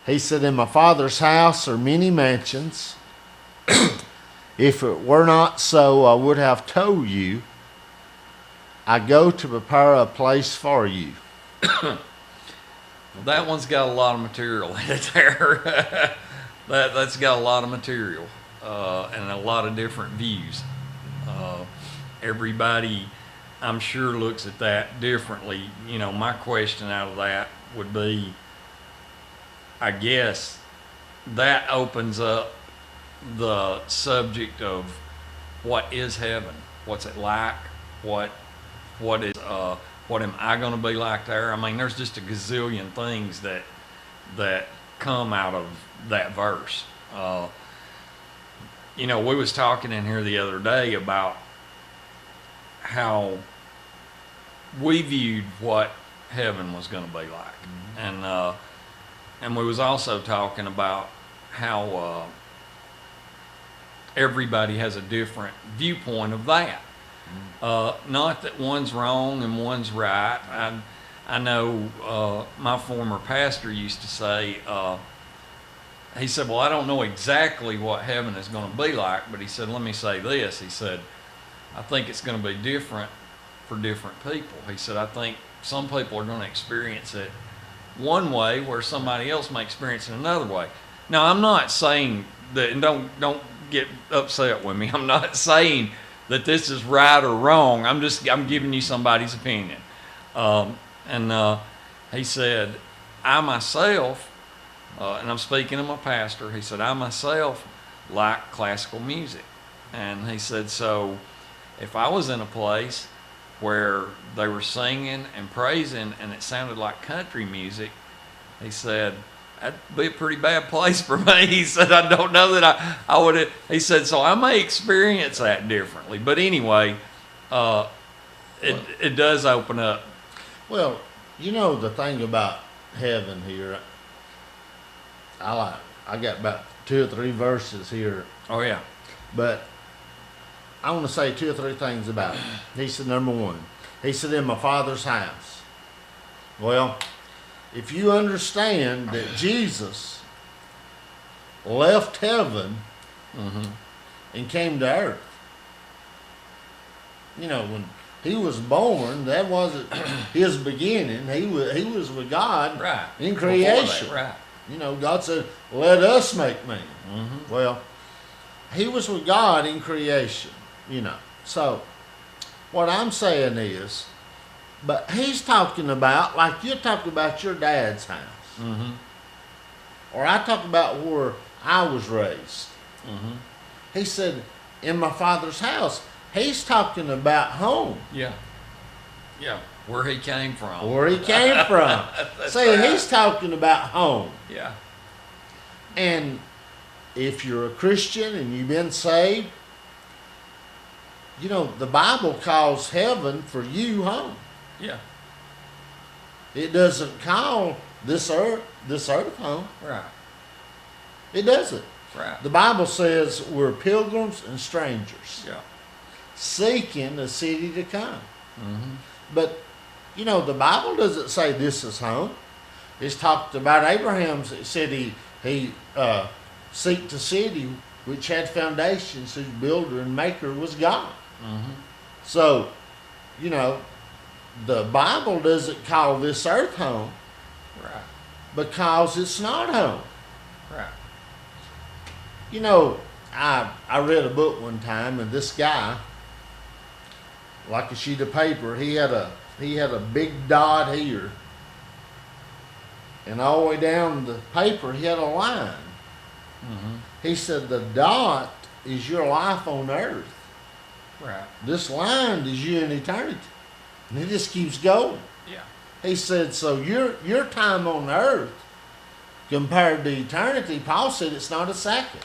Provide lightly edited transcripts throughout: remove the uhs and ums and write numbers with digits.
He said, in my Father's house are many mansions. If it were not so, I would have told you. I go to prepare a place for you. That one's got a lot of material in it there. That's got a lot of material and a lot of different views. Everybody, I'm sure, looks at that differently. You know, my question out of that would be, I guess, that opens up the subject of what is heaven, what's it like, what am I going to be like there? I mean, there's just a gazillion things that come out of that verse. You know, we was talking in here the other day about how we viewed what heaven was going to be like, and we was also talking about how everybody has a different viewpoint of that. Not that one's wrong and one's right. I know my former pastor used to say, he said, well, I don't know exactly what heaven is going to be like, but he said, let me say this. He said, I think it's going to be different for different people. He said, I think some people are going to experience it one way where somebody else may experience it another way. Now, I'm not saying that, and don't get upset with me, I'm not saying that this is right or wrong. I'm giving you somebody's opinion. He said, I myself, and I'm speaking to my pastor, he said, I myself like classical music. And he said, so if I was in a place where they were singing and praising and it sounded like country music, he said, that'd be a pretty bad place for me. He said, I don't know that I would. He said, so I may experience that differently. But anyway, it does open up. Well, you know the thing about heaven here, I got about 2 or 3 verses here. Oh, yeah. But I want to say 2 or 3 things about it. He said, number 1, he said, in my Father's house. Well, if you understand that Jesus left heaven and came to earth, you know, when he was born, that wasn't his beginning. He was with God in creation. Right. You know, God said, let us make man. Well, he was with God in creation, you know. So what I'm saying is, but he's talking about, like you're talking about your dad's house. Or I talk about where I was raised. He said, in my Father's house. He's talking about home. Yeah. Yeah. Where he came from. Where he came from. See, right. He's talking about home. Yeah. And if you're a Christian and you've been saved, you know, the Bible calls heaven for you home. Yeah. It doesn't call this earth home. Right. It doesn't. Right. The Bible says we're pilgrims and strangers, Yeah. seeking a city to come. But, you know, the Bible doesn't say this is home. It's talked about Abraham's. It said he seeked a city which had foundations, whose builder and maker was God. So, you know, the Bible doesn't call this earth home. Right. Because it's not home. Right. You know, I read a book one time, and this guy, like a sheet of paper, he had a big dot here, and all the way down the paper he had a line. He said the dot is your life on earth. Right. This line is you in eternity, and it just keeps going. Yeah. He said, so your time on earth compared to eternity, Paul said it's not a second.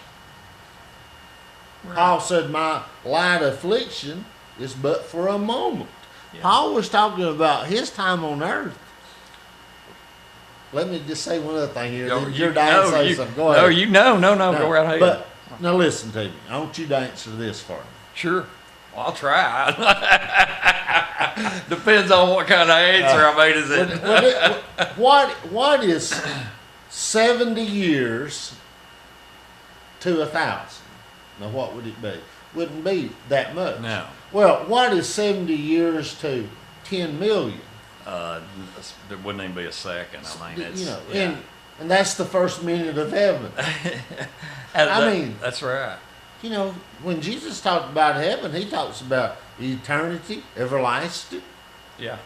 Right. Paul said, my light affliction is but for a moment. Yeah. Paul was talking about his time on earth. Let me just say one other thing here. You're dying to say something. Go ahead. No, go right ahead. But now listen to me. I want you to answer this for me. Sure. Well, I'll try. Depends on what kind of answer I made. Is it? What is 70 years to 1,000. Now, what would it be? Wouldn't be that much. No. Well, what is 70 years to 10 million? There wouldn't even be a second. I mean, it's, You know, yeah. and that's the first minute of heaven. I mean- that's right. You know, when Jesus talked about heaven, he talks about eternity, everlasting. Yeah,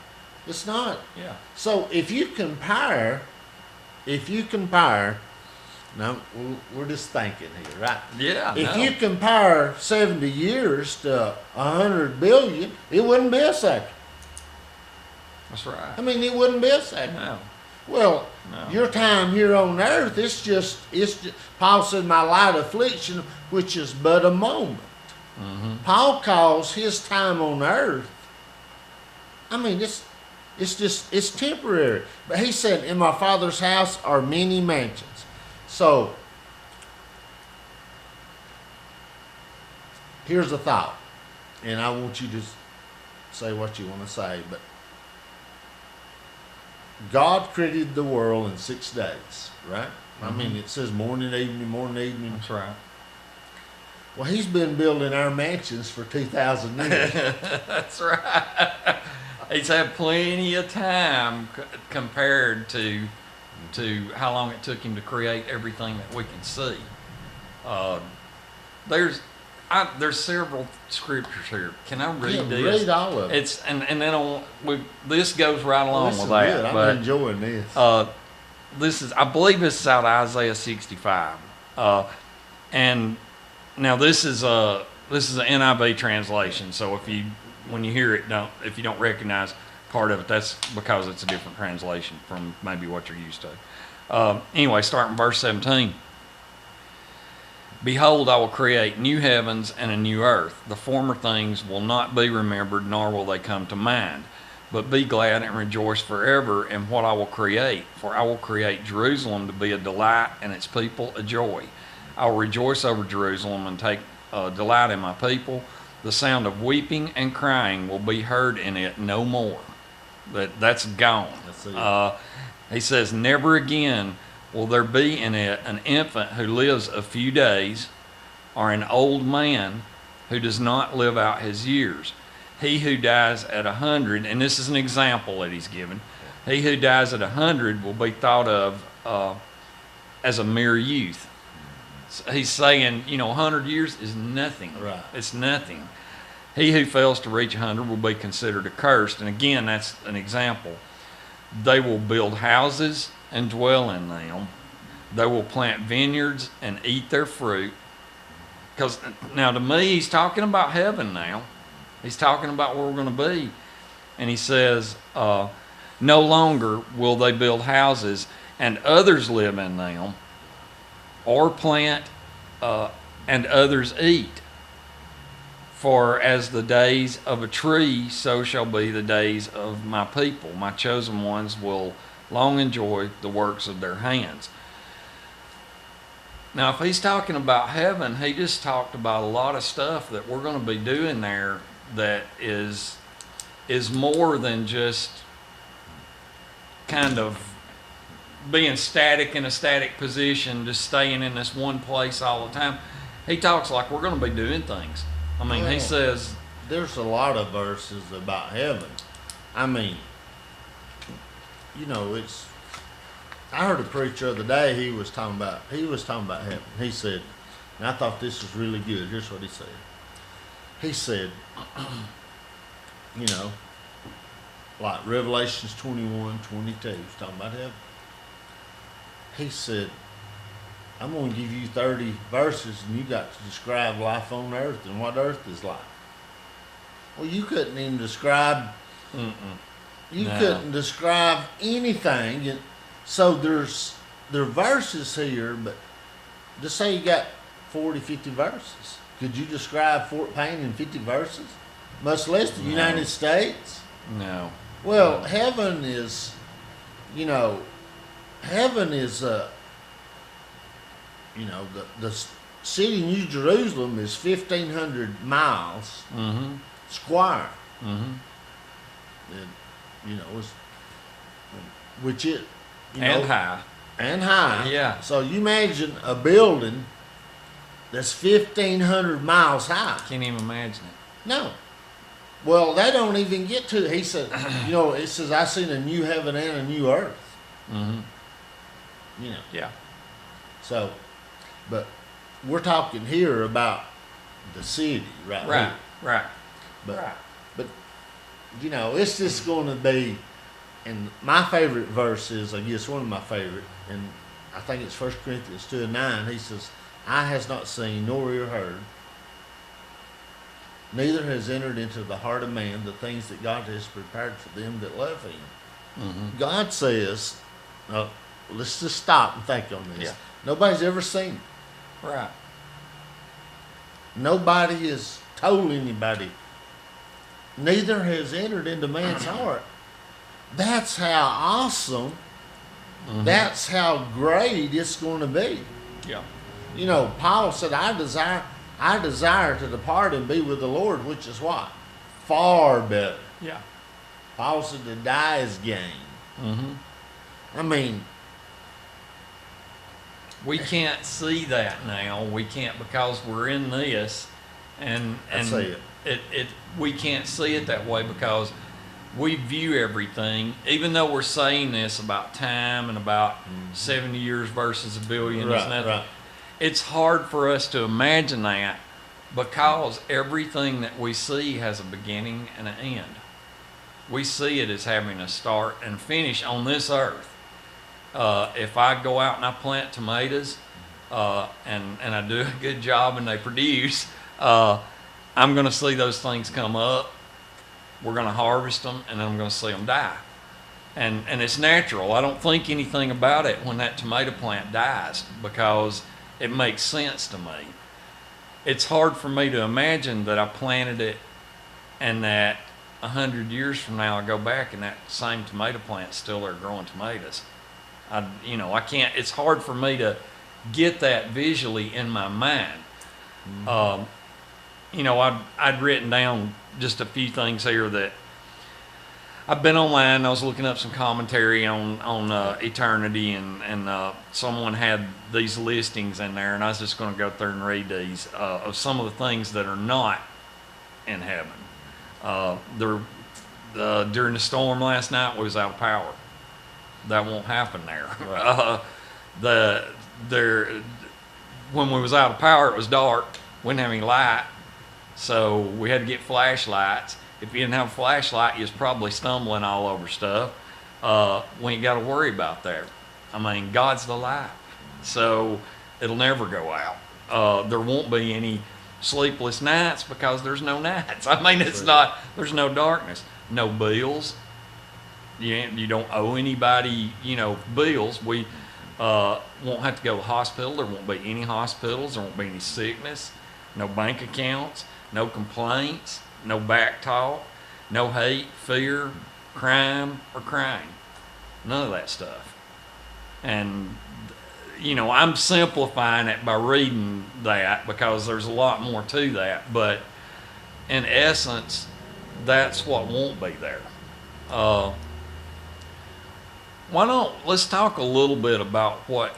It's not. yeah. So if you compare, now we're just thinking here, right? Yeah, If no. you compare 70 years to 100 billion, it wouldn't be a second. That's right. I mean, it wouldn't be a second. No, Well, no. your time here on earth, it's just, Paul said, my light affliction, which is but a moment. Mm-hmm. Paul calls his time on earth, I mean, it's temporary. But he said, in my Father's house are many mansions. So, here's a thought, and I want you to say what you want to say, but God created the world in 6 days, right? I mean, it says morning, evening. That's right. Well, he's been building our mansions for 2,000 years. That's right. He's had plenty of time compared to how long it took him to create everything that we can see. There's several scriptures here. Can I read Yeah, this? read all of it. It's and then this goes right along This with is that. good. I'm But enjoying this. this is, I believe this is out of Isaiah 65. And now this is an NIV translation. So when you hear it, if you don't recognize part of it, that's because it's a different translation from maybe what you're used to. Anyway, starting verse 17. Behold, I will create new heavens and a new earth. The former things will not be remembered, nor will they come to mind. But be glad and rejoice forever in what I will create. For I will create Jerusalem to be a delight and its people a joy. I will rejoice over Jerusalem and take delight in my people. The sound of weeping and crying will be heard in it no more. That's gone. That's it. He says, never again will there be in it an infant who lives a few days, or an old man who does not live out his years. He who dies at 100, and this is an example that he's given, he who dies at 100 will be thought of as a mere youth. So he's saying, 100 years is nothing. Right. It's nothing. He who fails to reach 100 will be considered accursed. And again, that's an example. They will build houses and dwell in them. They will plant vineyards and eat their fruit. Because now to me, he's talking about heaven now. He's talking about where we're going to be. And he says, no longer will they build houses and others live in them, or plant and others eat. For as the days of a tree, so shall be the days of my people. My chosen ones will long enjoy the works of their hands. Now, if he's talking about heaven, he just talked about a lot of stuff that we're going to be doing there that is more than just kind of being static in a static position, just staying in this one place all the time. He talks like we're going to be doing things. I mean, he Well, says, There's a lot of verses about heaven. I mean, I heard a preacher the other day, he was talking about heaven. He said, and I thought this was really good. Here's what he said. He said, like Revelations 21, 22, he's talking about heaven. He said, I'm going to give you 30 verses and you got to describe life on earth and what earth is like. Well, you couldn't even describe, No. couldn't describe anything. And so there are verses here, but just say you got 40, 50 verses. Could you describe Fort Payne in 50 verses? Much less the No. United States. no. Well, heaven is, heaven is, the city New Jerusalem is 1,500 miles Mm-hmm. square. Mm-hmm. It's, which it, And high. and high. Yeah. So you imagine a building that's 1,500 miles high. Can't even imagine it. No. Well, they don't even get to. He said, you know, it says, "I seen a new heaven and a new earth." Mm-hmm. You know. Yeah. So, but we're talking here about the city, right? Right. Here. Right. But, right. but you know, it's just going to be. And my favorite verse is, I guess, one of my favorite, and I think it's 1 Corinthians 2:9. He says, "Eye has not seen nor ear heard, neither has entered into the heart of man the things that God has prepared for them that love Him." Mm-hmm. God says, let's just stop and think on this. Yeah. Nobody's ever seen it. Right. Nobody has told anybody. Neither has entered into man's heart. That's how awesome. Mm-hmm. That's how great it's going to be. Yeah. You know, Paul said, I desire to depart and be with the Lord, which is what? Far better. Yeah. Paul said to die is gain. Mm-hmm. I mean, We can't see that now. We can't, because we're in this, and I see it. We can't see it that way because we view everything, even though we're saying this about time and about 70 years versus a billion. Right, Isn't that, right. It's hard for us to imagine that because everything that we see has a beginning and an end. We see it as having a start and finish on this earth. If I go out and I plant tomatoes and I do a good job and they produce, I'm going to see those things come up. We're going to harvest them, and then I'm going to see them die. And it's natural. I don't think anything about it when that tomato plant dies because it makes sense to me. It's hard for me to imagine that I planted it and that 100 years from now I go back and that same tomato plant's still there growing tomatoes. I can't. It's hard for me to get that visually in my mind. I'd written down just a few things here that I've been online. I was looking up some commentary on eternity, and someone had these listings in there, and I was just going to go through and read these of some of the things that are not in heaven. During the storm last night, we was out of power. That won't happen there. Right. When we was out of power, it was dark. We didn't have any light, so we had to get flashlights. If you didn't have a flashlight, you was probably stumbling all over stuff. We ain't got to worry about that. I mean, God's the light, so it'll never go out. There won't be any sleepless nights because there's no nights. I mean, there's no darkness, no bills. You don't owe anybody, bills. We won't have to go to the hospital. There won't be any hospitals. There won't be any sickness, no bank accounts, no complaints, no back talk, no hate, fear, crime, or crying. None of that stuff. And, I'm simplifying it by reading that because there's a lot more to that. But in essence, that's what won't be there. Let's talk a little bit about what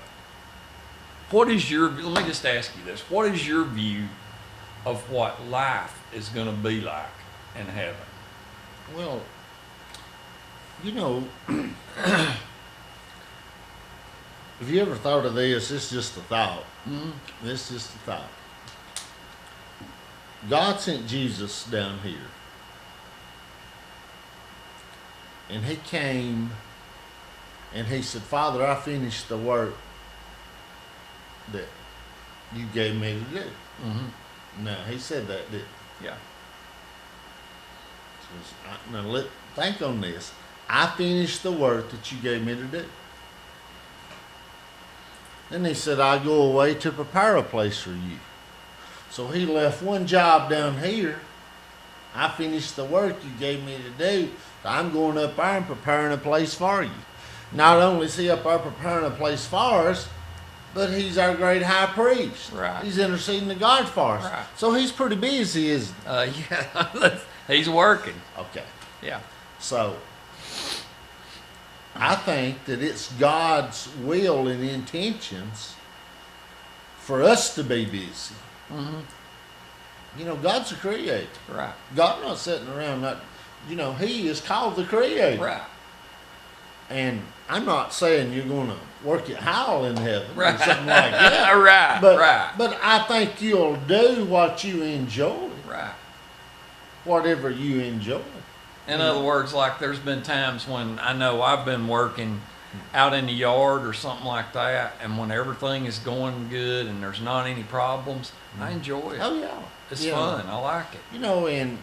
is your, let me just ask you this. What is your view of what life is going to be like in heaven? Well, have you ever thought of this? It's just a thought. Mm-hmm. It's just a thought. God sent Jesus down here. And He came and He said, "Father, I finished the work that you gave me to do." Mm-hmm. No, He said that, didn't Yeah. He? Now, think on this. I finished the work that you gave me to do. Then He said, "I go away to prepare a place for you." So He left one job down here. I finished the work you gave me to do. So I'm going up there and preparing a place for you. Not only is He up there preparing a place for us, but He's our great high priest. Right. He's interceding to God for us. Right. So He's pretty busy, isn't Yeah. He's working. He? Okay. Yeah. So, I think that it's God's will and intentions for us to be busy. Mm-hmm. You know, God's a creator. Right. God's not sitting around not, you know, He is called the creator. Right. And I'm not saying you're going to work at Howell in heaven Right. or something like that. Right. But, Right. but I think you'll do what you enjoy, Right. whatever you enjoy. In other words, like there's been times when I know I've been working out in the yard or something like that, and when everything is going good and there's not any problems, I enjoy it. Oh, yeah. It's Yeah. fun. I like it. You know, and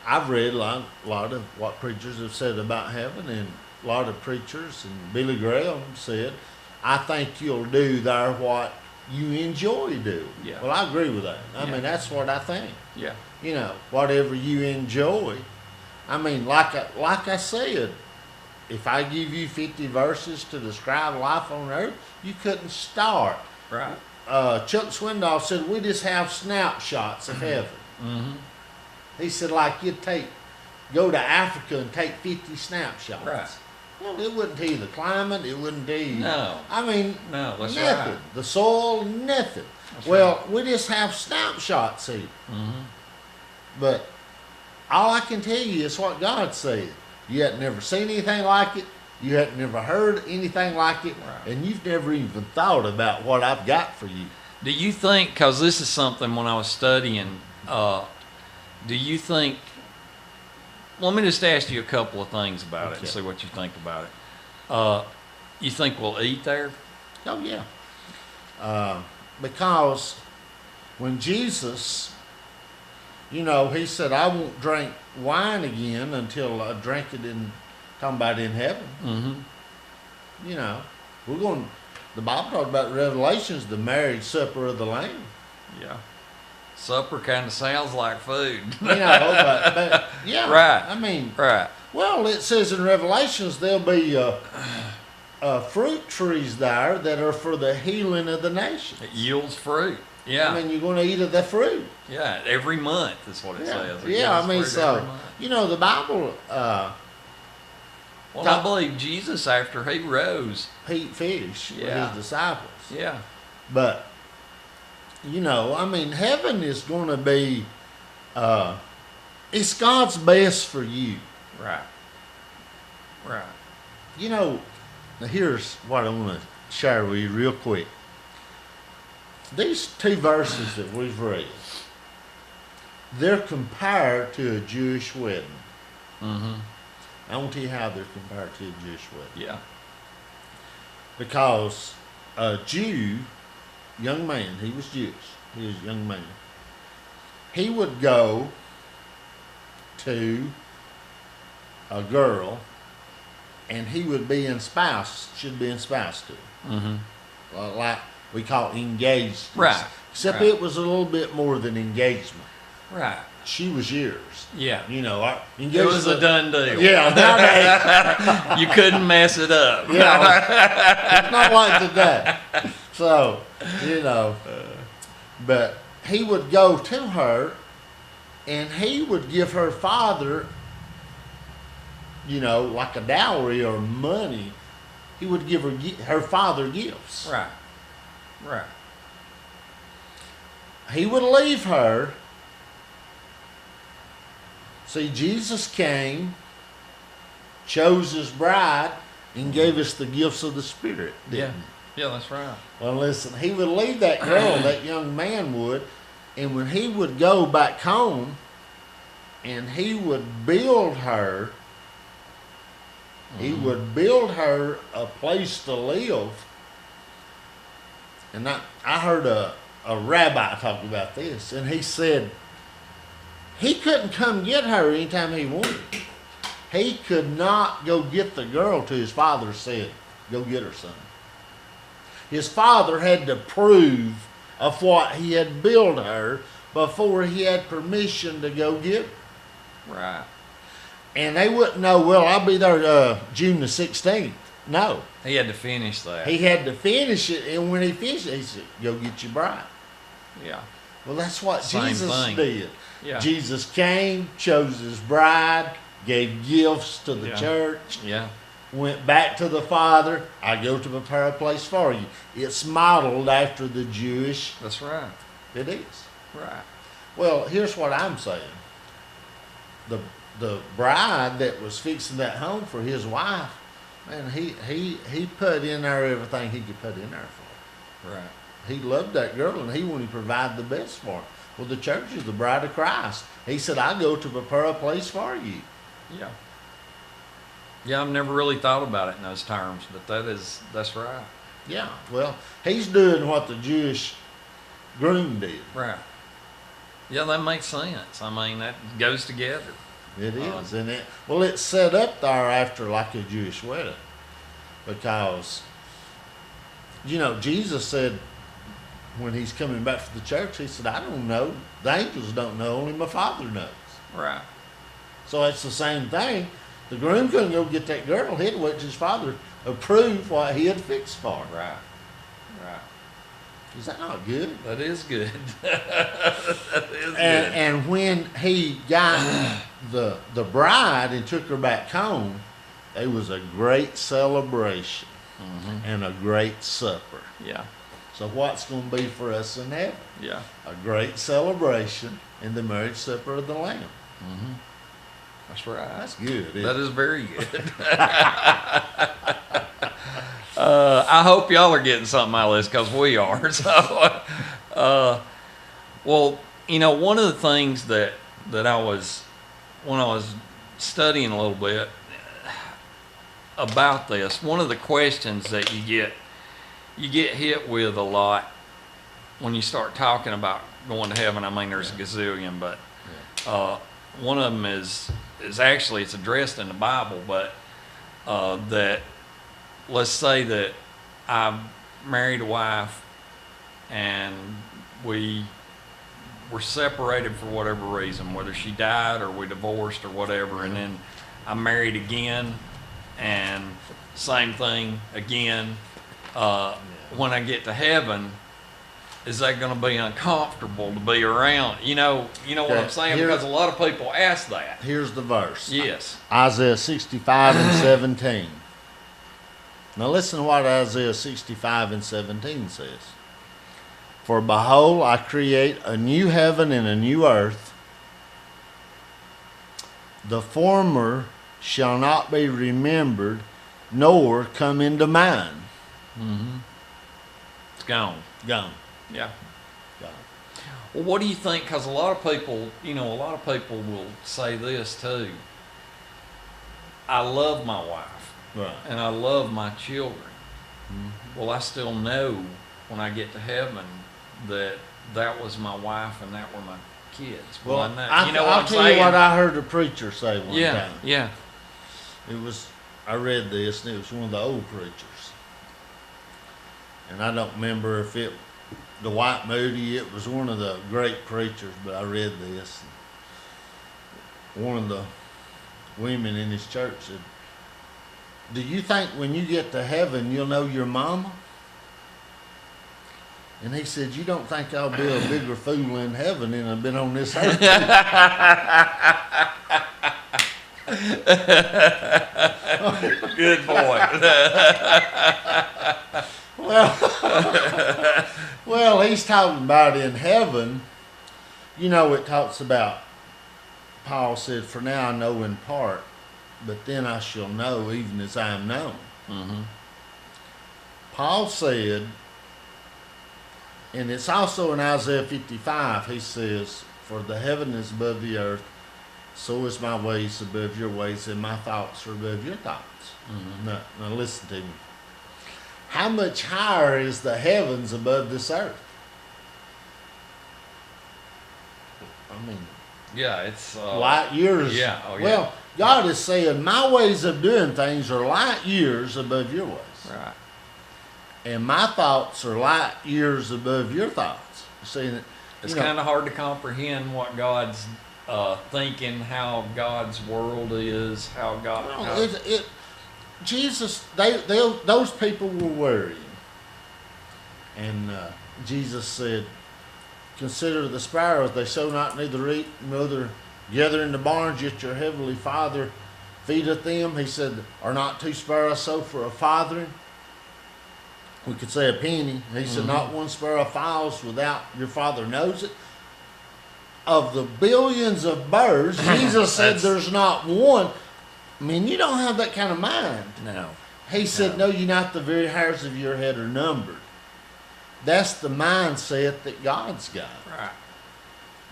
I've read a lot of what preachers have said about heaven, and a lot of preachers, and Billy Graham said, I think you'll do there what you enjoy doing. Yeah. Well, I agree with that. I Yeah. mean, that's what I think. Yeah. You know, whatever you enjoy. I mean, like I said, if I give you 50 verses to describe life on earth, you couldn't start. Right. Chuck Swindoll said, we just have snapshots of heaven. Mm-hmm. He said, like you'd go to Africa and take 50 snapshots. Right. Well, it wouldn't tell you the climate, it wouldn't tell you. No. I mean, No, that's nothing. right. The soil, nothing. That's Well, we just have snapshots here. Mm-hmm. But all I can tell you is what God said. You hadn't never seen anything like it. You hadn't never heard anything like it. Right. And you've never even thought about what I've got for you. Do you think, because this is something when I was studying, do you think, well, let me just ask you a couple of things about it and Okay. see what you think about it. You think we'll eat there? Oh, yeah. Because when Jesus, you know, he said, I won't drink wine again until I drink it talking about in heaven. Mm-hmm. You know, the Bible talks about Revelations, the marriage supper of the Lamb. Yeah. Supper kind of sounds like food. You know, but yeah. Right. I mean, Right. well, it says in Revelations there'll be fruit trees there that are for the healing of the nations. It yields fruit. Yeah. I mean, you're going to eat of the fruit. Yeah. Every month is what it Yeah, says. It yeah. I yields mean, fruit every so month. you know, the Bible. Well, I believe Jesus, after he rose. He eat fish Yeah. with his disciples. Yeah. But, you know, I mean, heaven is going to be, it's God's best for you. Right. Right. You know, now here's what I want to share with you real quick. These two verses that we've read, they're compared to a Jewish wedding. Mm-hmm. I want to tell you how they're compared to a Jewish wedding. Yeah. Because a Jew, young man, he was Jewish, he was a young man, he would go to a girl and he would be should be espoused to. Mm-hmm. Like we call engaged. Right. Except Right. it was a little bit more than engagement. Right. She was yours. Yeah. You know, our It engagement. was a done deal. Yeah, nowadays, You couldn't mess it up. yeah, it's not like today. So, you know, but he would go to her and he would give her father, you know, like a dowry or money. He would give her father gifts. Right. Right. He would leave her. See, Jesus came, chose his bride, and gave us the gifts of the Spirit. Didn't he? Yeah, that's right. Well, listen, he would leave that girl, that young man would, and when he would go back home and he would build her, he would build her a place to live. And I heard a rabbi talk about this, and he said he couldn't come get her anytime he wanted. He could not go get the girl till his father said, go get her, son. His father had to prove of what he had built her before he had permission to go get her. Right. And they wouldn't know, well, I'll be there June the 16th. No. He had to finish that. He had to finish it, and when he finished it, he said, go get your bride. Yeah. Well, that's what Same Jesus thing. did. Yeah. Jesus came, chose his bride, gave gifts to the Yeah. church. Yeah. went back to the Father. I go to prepare a place for you. It's modeled after the Jewish. That's right. It is. Right. Well, here's what I'm saying. The bride that was fixing that home for his wife, man, he put in there everything he could put in there for her. Right. He loved that girl, and he wanted to provide the best for her. Well, the church is the bride of Christ. He said, I go to prepare a place for you. Yeah. Yeah, I've never really thought about it in those terms, but that's right. Yeah, well, he's doing what the Jewish groom did. Right. Yeah, that makes sense. I mean, that goes together. It is, and it's set up there after like a Jewish wedding, because Jesus said when he's coming back to the church, he said, I don't know, the angels don't know, only my Father knows. Right. So it's the same thing. The groom couldn't go get that girl. He had to wait till his father approved what he had fixed for her. Right. Right. Is that not good? That is good. That is good. And when he got the bride and took her back home, it was a great celebration and a great supper. Yeah. So what's going to be for us in heaven? Yeah. A great celebration in the marriage supper of the Lamb. Mm-hmm. That's right. That's good. That is very good. I hope y'all are getting something out of this, because we are. So, well, one of the things that I was, when I was studying a little bit about this, one of the questions that you get hit with a lot when you start talking about going to heaven. I mean, there's a gazillion, but one of them is actually, it's addressed in the Bible, but that, let's say that I married a wife and we were separated for whatever reason, whether she died or we divorced or whatever, and then I'm married again, and same thing again. When I get to heaven, is that going to be uncomfortable to be around? You know what I'm saying? Because a lot of people ask that. Here's the verse. Yes. Isaiah 65 and 17. Now listen to what Isaiah 65 and 17 says. For behold, I create a new heaven and a new earth. The former shall not be remembered, nor come into mind. Mm-hmm. It's gone. Gone. Yeah. Gone. Well, what do you think? Because a lot of people will say this too. I love my wife, Right. and I love my children. Mm-hmm. Well, I still know when I get to heaven that was my wife and that were my kids. Well, I know, I'll tell you what I heard a preacher say one time. Yeah. I read this, and it was one of the old preachers. And I don't remember if it, Dwight Moody, it was one of the great preachers, but I read this. One of the women in his church said, do you think when you get to heaven you'll know your mama? And he said, you don't think I'll be a bigger fool in heaven than I've been on this earth? Good boy. Well, he's talking about in heaven. It talks about, Paul said, for now I know in part, but then I shall know even as I am known. Mm-hmm. Paul said, and it's also in Isaiah 55, he says, for the heaven is above the earth, so is my ways above your ways, and my thoughts are above your thoughts. Mm-hmm. Now listen to me. How much higher is the heavens above this earth? I mean, yeah, it's light years. Yeah. Oh, yeah. Well, God is saying my ways of doing things are light years above your ways. Right. And my thoughts are light years above your thoughts. See, It's kind of hard to comprehend what God's thinking, how God's world is, how God. Jesus, those people were worrying, and Jesus said, "Consider the sparrows; they sow not, neither reap, nor gather in the barns, yet your heavenly Father feedeth them. He said, are not two sparrows sold for a farthing? We could say a penny. He said, not one sparrow falls without your Father knows it. Of the billions of birds, Jesus said there's not one. I mean, you don't have that kind of mind. No. He said, no, you not the very hairs of your head are numbered. That's the mindset that God's got. Right.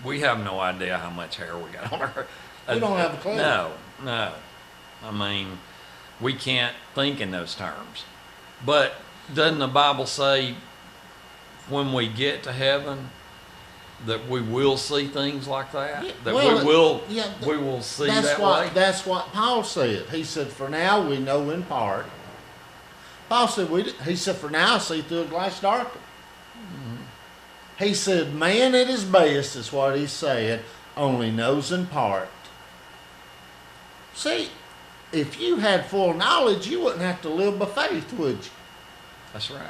We have no idea how much hair we got on our. We don't have a clue. No. I mean, we can't think in those terms. But doesn't the Bible say when we get to heaven that we will see things like that? Yeah, That well, we will see that's that what, way? That's what Paul said. He said, for now we know in part. Paul said, he said, for now I see through a glass darkly. He said, man at his best is what he said, only knows in part. See, if you had full knowledge, you wouldn't have to live by faith, would you? That's right.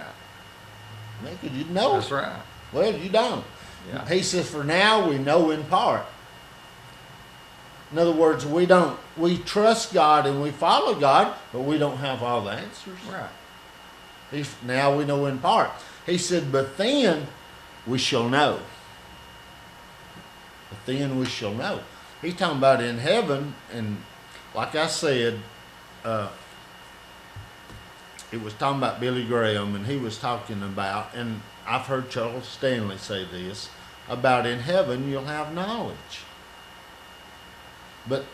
Maybe you'd know. That's right. Well, you don't. Yeah. He says, for now we know in part. In other words, we trust God and we follow God, but we don't have all the answers. Right. Now we know in part. He said, but then we shall know. But then we shall know. He's talking about in heaven, and like I said, it was talking about Billy Graham, and he was talking about, and I've heard Charles Stanley say this, about in heaven you'll have knowledge. But,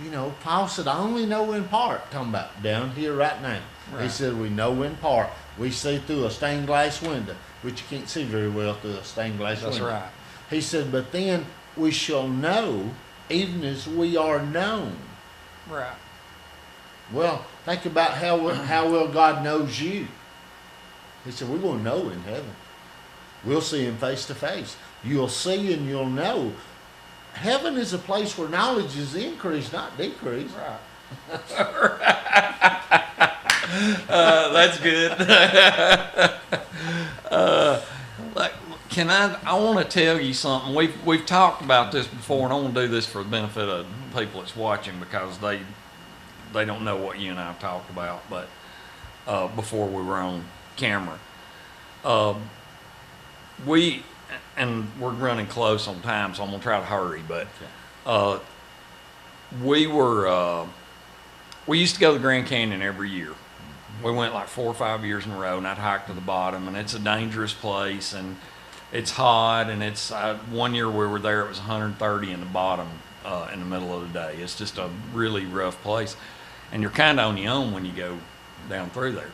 you know, Paul said, I only know in part, talking about down here right now. Right. He said, we know in part. We see through a stained glass window, which you can't see very well through a stained glass That's window. right. He said, but then we shall know even as we are known. Right. Well, think about how well God knows you. He said, we're going to know in heaven. We'll see him face to face. You'll see and you'll know. Heaven is a place where knowledge is increased, not decreased. Right. That's good. I want to tell you something. We've talked about this before, and I want to do this for the benefit of people that's watching because they don't know what you and I have talked about, but before we were on camera. And we're running close on time, so I'm going to try to hurry, but we used to go to the Grand Canyon every year. We went like 4 or 5 years in a row, and I'd hike to the bottom, and it's a dangerous place, and it's hot, and it's one year we were there, it was 130 in the bottom in the middle of the day. It's just a really rough place, and you're kind of on your own when you go down through there.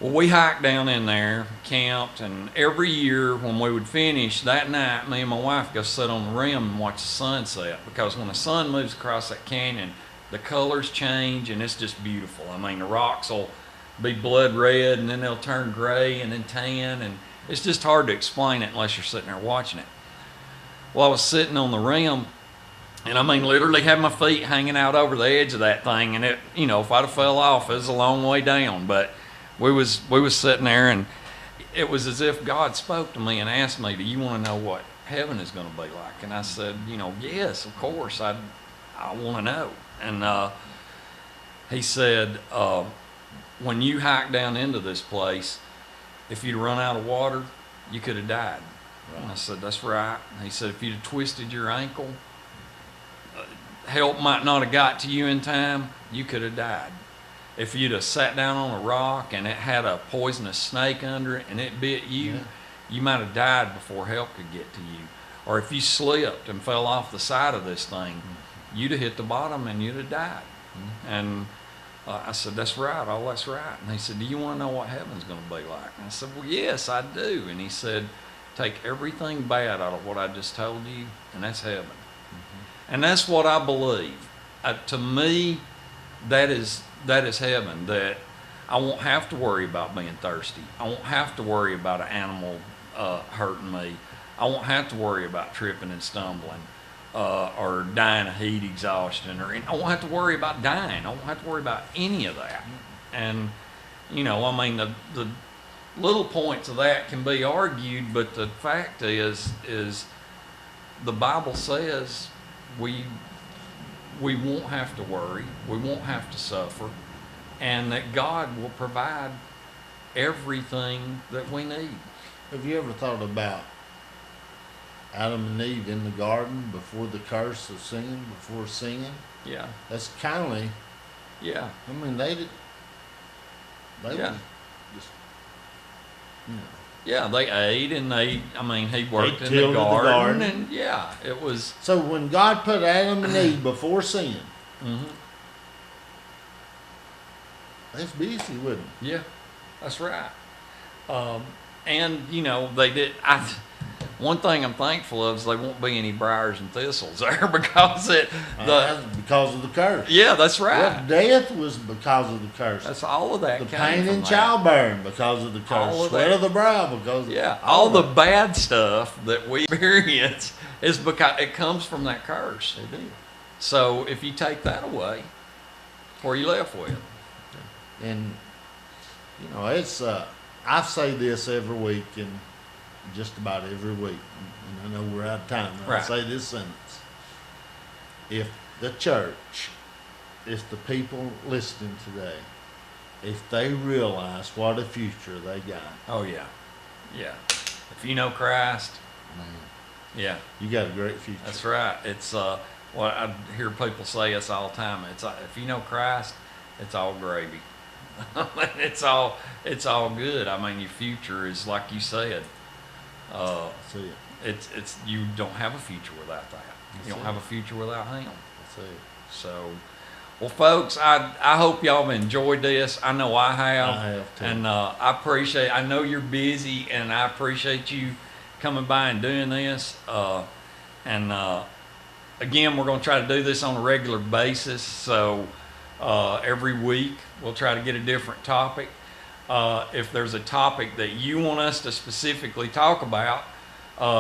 Well, we hiked down in there, camped, and every year when we would finish that night, me and my wife go sit on the rim and watch the sunset, because when the sun moves across that canyon, the colors change and it's just beautiful. I mean, the rocks will be blood red and then they'll turn gray and then tan, and it's just hard to explain it unless you're sitting there watching it. Well, I was sitting on the rim, and I mean, literally had my feet hanging out over the edge of that thing, and it, you know, if I'd have fell off, it was a long way down, but we was sitting there, and it was as if God spoke to me and asked me, do you want to know what heaven is going to be like? And I said, you know, yes, of course, I want to know. And he said, when you hike down into this place, if you'd run out of water, you could have died. Right. And I said, that's right. And he said, if you'd have twisted your ankle, help might not have got to you in time, you could have died. If you'd have sat down on a rock and it had a poisonous snake under it and it bit you, you might have died before help could get to you. Or if you slipped and fell off the side of this thing, you'd have hit the bottom and you'd have died. And I said, that's right, all that's right. And he said, do you want to know what heaven's going to be like? And I said, well, yes, I do. And he said, take everything bad out of what I just told you, and that's heaven. And that's what I believe. To me, that is heaven, that I won't have to worry about being thirsty. I won't have to worry about an animal hurting me. I won't have to worry about tripping and stumbling or dying of heat exhaustion. I won't have to worry about dying. I won't have to worry about any of that. And, you know, I mean, the little points of that can be argued, but the fact is the Bible says we won't have to worry, we won't have to suffer, and that God will provide everything that we need. Have you ever thought about Adam and Eve in the garden before the curse of sin, before sin? Yeah, That's kind of, yeah, I mean, they Yeah. was just, you know. yeah. They ate and he worked in the tilled the garden, garden. and yeah, it was. So when God put Adam and Eve before sin, Mhm. that's busy, wasn't it? Yeah, that's right. And they did. One thing I'm thankful of is there won't be any briars and thistles there because That's because of the curse. Yeah, that's right. Well, death was because of the curse. That's all of that. The came pain from in that. childbearing because of the All curse. of Sweat that. of the brow because of Yeah, all the of bad stuff that we experience is because it comes from that curse. it. It did. So if you take that away, what are you left with? And it's I say this every week and just about every week, and I know we're out of time. I Right. say this sentence: if the church, if the people listening today, if they realize what a future they got, Oh yeah, yeah. If you know Christ, man, yeah, you got a great future. that's right. It's what I hear people say this all the time. It's if you know Christ, it's all gravy. it's all good. I mean, your future is like you said. That's it. It's you don't have a future without that. That's You don't it. have a future without Him. That's it. So, well, folks, I hope y'all have enjoyed this. I know I have. I have too. And I appreciate. I know you're busy, and I appreciate you coming by and doing this. Again, we're going to try to do this on a regular basis. So every week we'll try to get a different topic. If there's a topic that you want us to specifically talk about,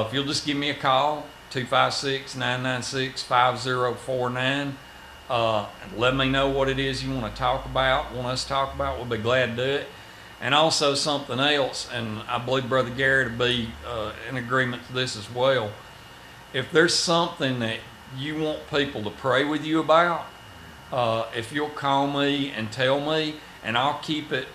if you'll just give me a call, 256-996-5049. And let me know what it is you want us to talk about. We'll be glad to do it. And also something else, and I believe Brother Gary to be in agreement to this as well. If there's something that you want people to pray with you about, if you'll call me and tell me, and I'll keep it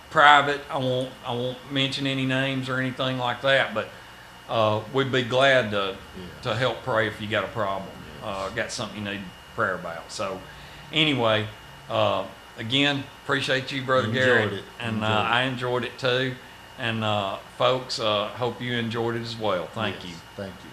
private. I won't mention any names or anything like that, but we'd be glad to help pray if you got a problem, got something you need prayer about. So anyway, again, appreciate you, Brother Gary, Enjoyed it. and I enjoyed it too. And folks, hope you enjoyed it as well. Thank Yes. you. Thank you.